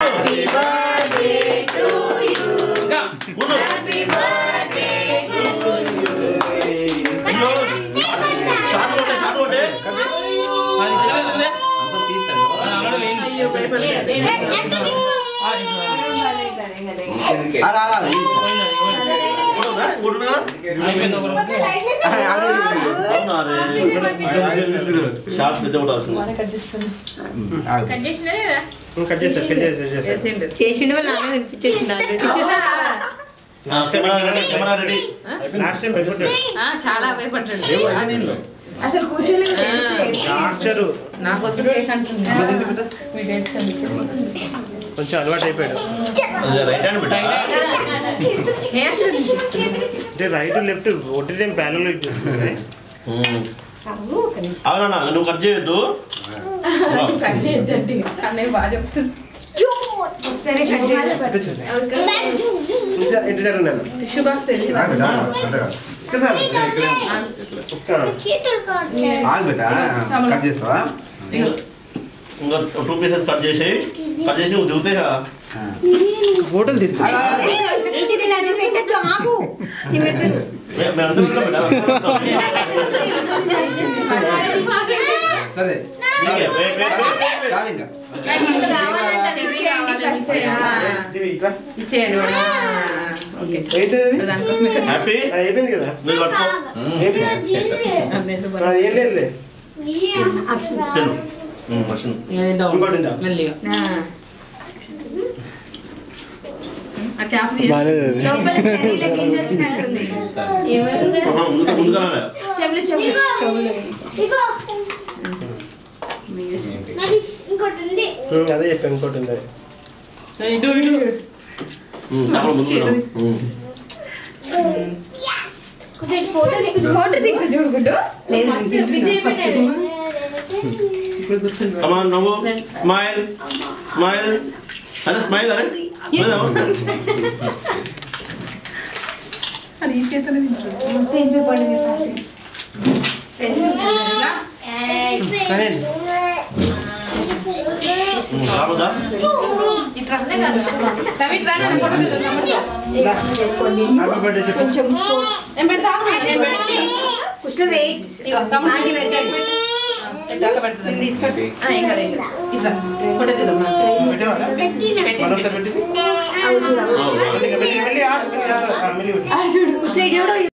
Happy birthday to you. Happy birthday to you. చాలా భయపడ్డాడు అసలు కూర్చోలేదు నాకు కొంచెం అలవాటు అయిపోయాడు అంటే రైట్ లెఫ్ట్ ఒకటి ప్యారల్ చేస్తుంది అవునా నువ్వు కట్ చేయొద్దు కట్ చేయొద్దండి అన్నయ్య బాగా చెప్తుంది టిష్యూ బాక్స్ కట్ చేస్తావా ఇంకా 2 పీసెస్ కట్ చేసి నువ్వు దిగుతాయి ఫోటోలు తీస్తా సరే ఇచ్చేయండి హ్యాపీ అయిపోయింది కదా మీరు పట్టుకో ఏం లేదు తిను మషన్ ఇంకోటి అదే చెప్పాను ఇంకోటి ఉంది ఫోటో దిక్కు చూడుకుంటూ నవ్వు స్మైల్ స్మైల్ అదే స్మైల్ అరే అది ఈ చేతనే పెట్టి